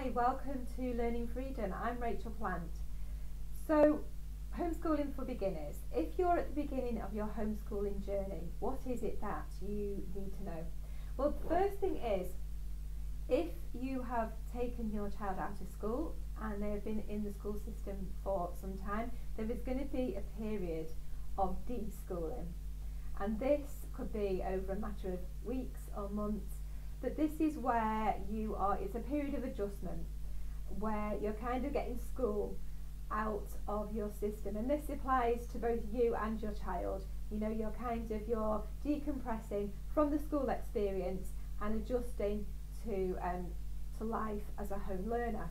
Hi, welcome to Learning Freedom. I'm Rachael Plant. So, homeschooling for beginners. If you're at the beginning of your homeschooling journey, what is it that you need to know? Well, the first thing is, if you have taken your child out of school and they've been in the school system for some time, there is going to be a period of deschooling. And this could be over a matter of weeks or months. But this is where it's a period of adjustment where you're kind of getting school out of your system, and this applies to both you and your child. You're decompressing from the school experience and adjusting to life as a home learner.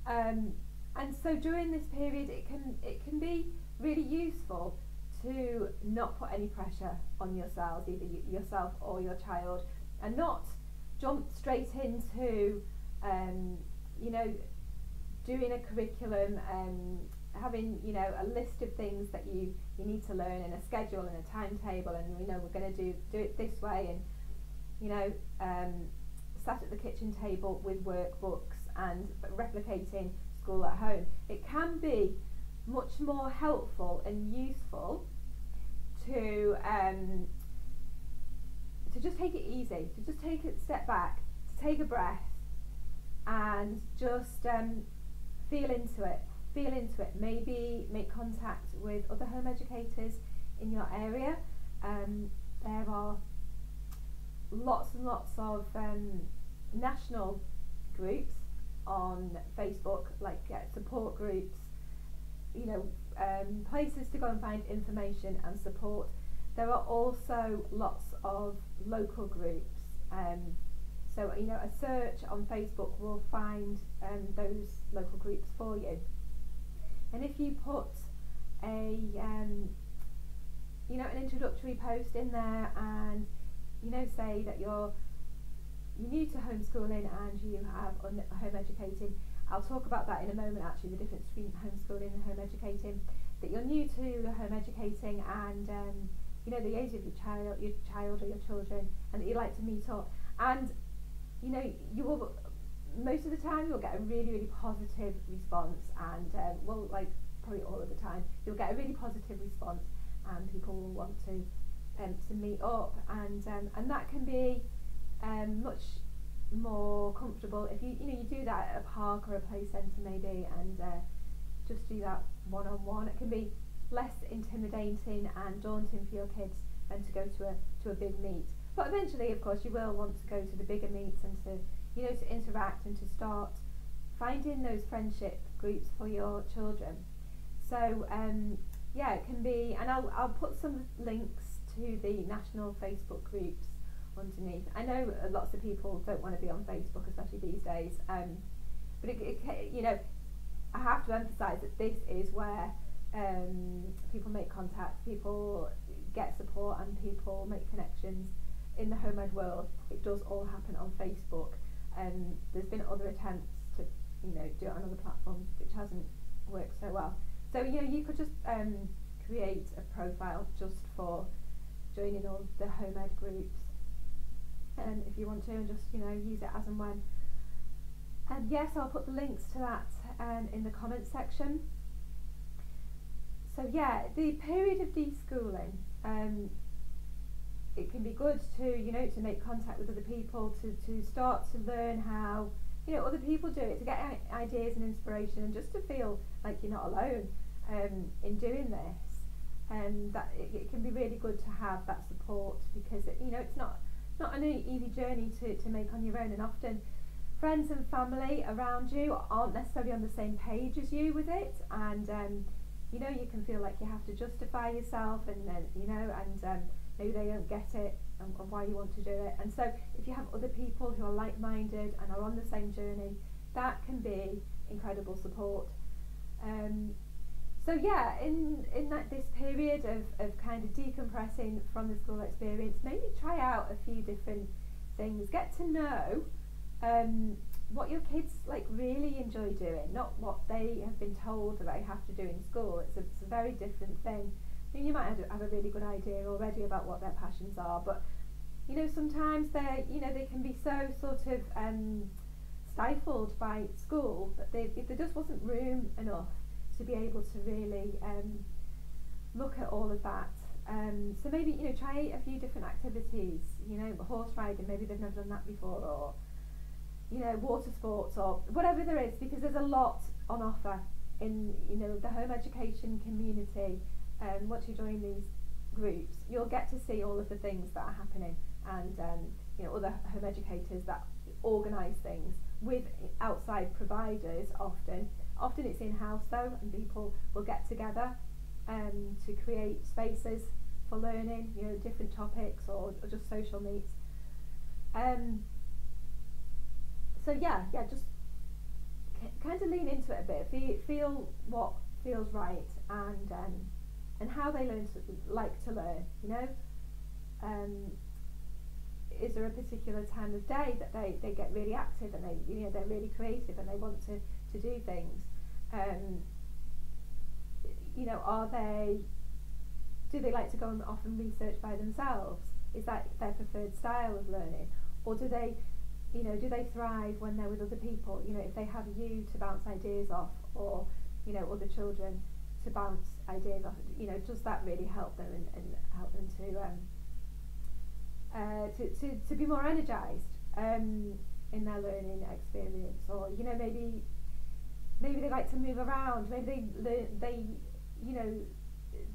And so during this period it can be really useful to not put any pressure on yourselves, either yourself or your child, and not jump straight into doing a curriculum and having a list of things that you need to learn, and a schedule and a timetable, and we're going to do it this way, and sat at the kitchen table with workbooks and replicating school at home. It can be much more helpful and useful to just take it easy, to just take a step back, to take a breath, and just feel into it. Maybe make contact with other home educators in your area. There are lots and lots of national groups on Facebook, like support groups, places to go and find information and support. There are also lots of local groups, so a search on Facebook will find those local groups for you. And if you put an introductory post in there, and say that you're new to homeschooling and you have home educating. I'll talk about that in a moment, actually, the difference between homeschooling and home educating. That you're new to home educating, and the age of your child or your children, and that you'd like to meet up, and you will, most of the time you'll get a really, really positive response, and probably all of the time you'll get a really positive response, and people will want to meet up, and that can be much more comfortable if you do that at a park or a play centre maybe, and just do that one-on-one. It can be less intimidating and daunting for your kids than to go to a big meet. But eventually, of course, you will want to go to the bigger meets and to interact and to start finding those friendship groups for your children. So it can be, and I'll put some links to the national Facebook groups underneath. I know lots of people don't want to be on Facebook, especially these days, but I have to emphasise that this is where people make contact, people get support, and people make connections in the home ed world. It does all happen on Facebook. There's been other attempts to do it on other platforms, which hasn't worked so well. So you could just create a profile just for joining all the home ed groups, if you want to, and just use it as and when. And yes, I'll put the links to that in the comments section. So the period of deschooling, it can be good to to make contact with other people, to start to learn how other people do it, to get ideas and inspiration, and just to feel like you're not alone in doing this. And that it can be really good to have that support, because it's not an easy journey to make on your own, and often friends and family around you aren't necessarily on the same page as you with it, and you can feel like you have to justify yourself, and maybe they don't get it and why you want to do it. And so if you have other people who are like-minded and are on the same journey, that can be incredible support. In this period of kind of decompressing from the school experience, maybe try out a few different things. Get to know what your kids really enjoy doing, not what they have been told that they have to do in school. It's a very different thing. You might have a really good idea already about what their passions are, but sometimes they can be so sort of stifled by school, that there just wasn't room enough to be able to really look at all of that. So maybe, you know, try a few different activities, you know, horse riding, maybe they've never done that before, or, you know, water sports, or whatever there is, because there's a lot on offer in, you know, the home education community. Once you join these groups, you'll get to see all of the things that are happening, and you know, other home educators that organise things with outside providers. Often it's in-house though, and people will get together to create spaces for learning, you know, different topics, or just social needs. So yeah, just kind of lean into it a bit, feel what feels right, and how they like to learn, you know. Is there a particular time of day that they get really active, and they're really creative, and they want to do things? You know, do they like to go and off and research by themselves? Is that their preferred style of learning? Or do they thrive when they're with other people? You know, if they have you to bounce ideas off, or, you know, other children to bounce ideas off, you know, does that really help them and help them to be more energised in their learning experience? Or, you know, maybe they like to move around. Maybe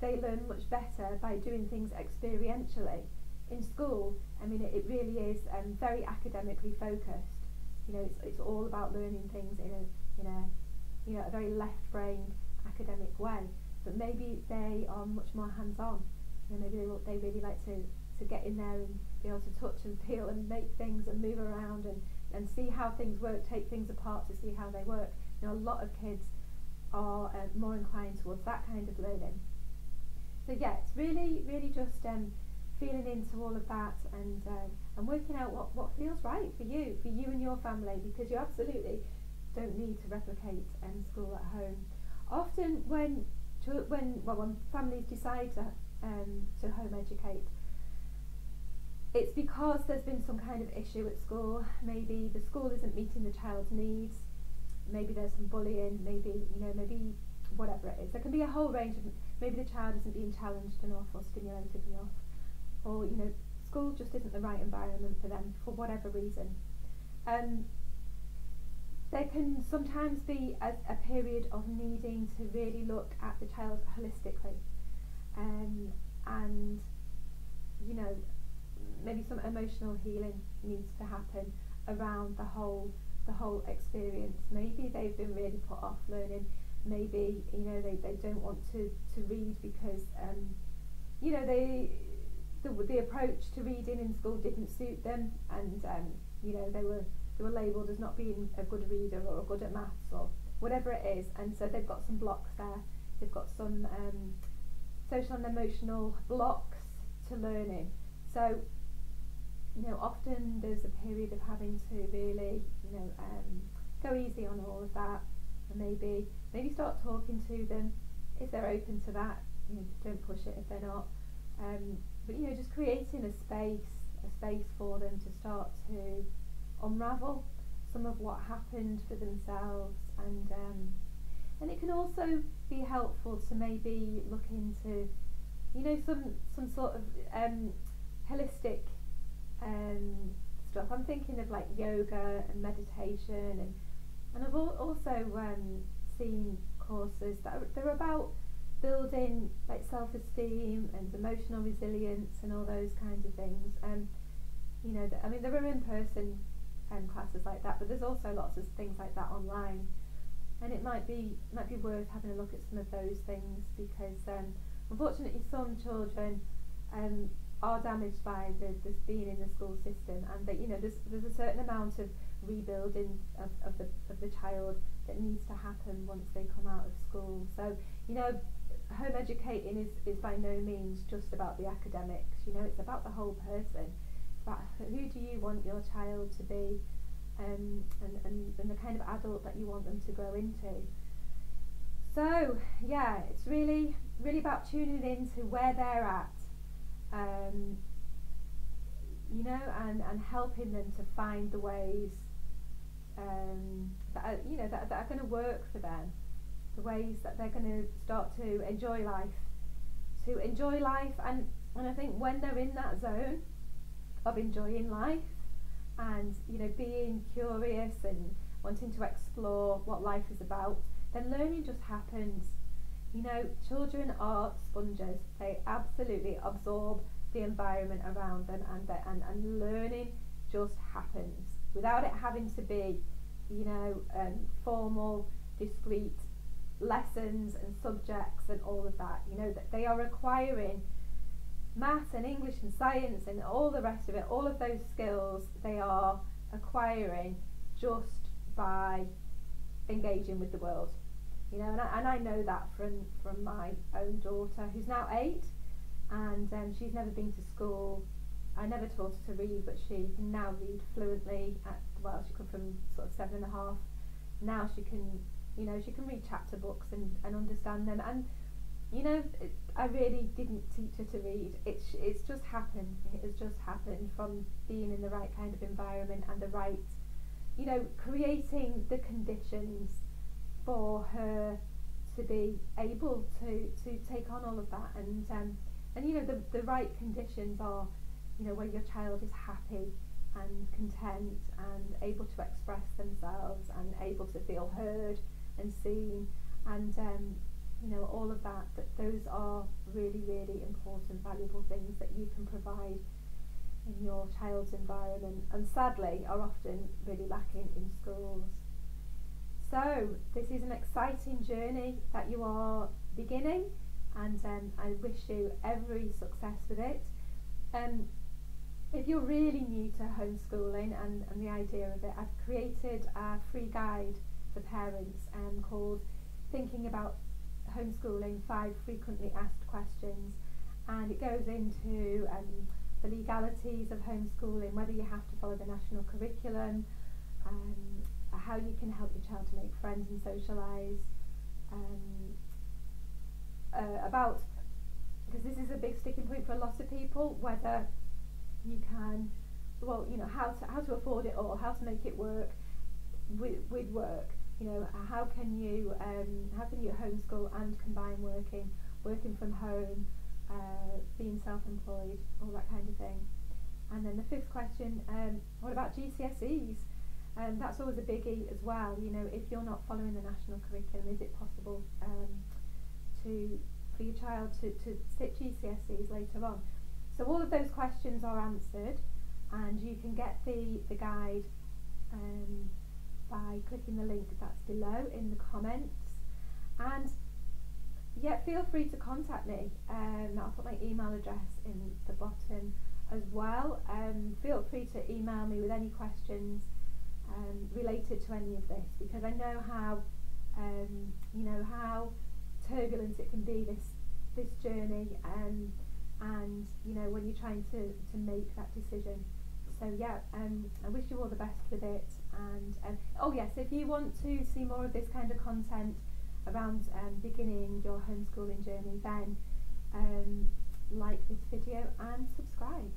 they learn much better by doing things experientially. In school, I mean, it really is very academically focused. You know, it's all about learning things in a very left-brained academic way. But maybe they are much more hands-on. You know, maybe they really like to get in there and be able to touch and feel and make things and move around and see how things work, take things apart to see how they work. You know, a lot of kids are more inclined towards that kind of learning. So yeah, it's really just feeling into all of that, and working out what feels right for you and your family, because you absolutely don't need to replicate school at home. Often when families decide to home educate, it's because there's been some kind of issue at school. Maybe the school isn't meeting the child's needs. Maybe there's some bullying. Maybe whatever it is. There can be a whole range of. Maybe the child isn't being challenged enough or stimulated enough, or, you know, school just isn't the right environment for them for whatever reason. There can sometimes be a period of needing to really look at the child holistically, and, you know, maybe some emotional healing needs to happen around the whole experience. Maybe they've been really put off learning. Maybe, you know, they don't want to read because you know, the approach to reading in school didn't suit them, and you know, they were labelled as not being a good reader or good at maths or whatever it is, and so they've got some blocks there. They've got some social and emotional blocks to learning. So, you know, often there's a period of having to really, you know, go easy on all of that, and maybe start talking to them if they're open to that. You know, don't push it if they're not. But, you know, just creating a space for them to start to unravel some of what happened for themselves, and it can also be helpful to maybe look into, you know, some sort of holistic stuff. I'm thinking of like yoga and meditation, and I've also seen courses that are about building like self-esteem and emotional resilience and all those kinds of things. You know, I mean, there are in-person classes like that, but there's also lots of things like that online, and it might be worth having a look at some of those things, because unfortunately some children are damaged by this being in the school system, and that, you know, there's a certain amount of rebuilding of the child that needs to happen once they come out of school. So, you know, home educating is by no means just about the academics. You know, it's about the whole person. It's about who do you want your child to be, and the kind of adult that you want them to grow into. So yeah, it's really about tuning into where they're at, you know, and helping them to find the ways that are, that are going to work for them, the ways that they're going to start to enjoy life, and I think when they're in that zone of enjoying life and being curious and wanting to explore what life is about, then learning just happens. Children are sponges. They absolutely absorb the environment around them, and learning just happens without it having to be formal, discrete lessons and subjects and all of that. That they are acquiring maths and English and science and all the rest of it, all of those skills they are acquiring just by engaging with the world. And I know that from my own daughter, who's now 8, and she's never been to school. I never taught her to read, but she can now read fluently. She come from sort of 7.5. Now she can read chapter books and understand them. And I really didn't teach her to read. It's just happened. It has just happened from being in the right kind of environment and the right, creating the conditions for her to be able to take on all of that. And the right conditions are, where your child is happy and content and able to express themselves and able to feel heard and seen, and all of that those are really, really important, valuable things that you can provide in your child's environment, and sadly are often really lacking in schools. So this is an exciting journey that you are beginning, and I wish you every success with it. If you're really new to homeschooling and the idea of it, I've created a free guide for parents called Thinking About Homeschooling 5 Frequently Asked Questions, and it goes into the legalities of homeschooling, whether you have to follow the national curriculum, how you can help your child to make friends and socialise, because this is a big sticking point for a lot of people, whether you can, how to afford it all, how to make it work with work. How can you homeschool and combine working from home, being self-employed, all that kind of thing. And then the 5th question, what about GCSEs? That's always a biggie as well. If you're not following the national curriculum, is it possible for your child to sit GCSEs later on? So all of those questions are answered, and you can get the guide by clicking the link that's below in the comments. And feel free to contact me. I'll put my email address in the bottom as well. Feel free to email me with any questions related to any of this, because I know how how turbulent it can be, this journey, and when you're trying to make that decision. So I wish you all the best with it. And oh yes, if you want to see more of this kind of content around beginning your homeschooling journey, then like this video and subscribe.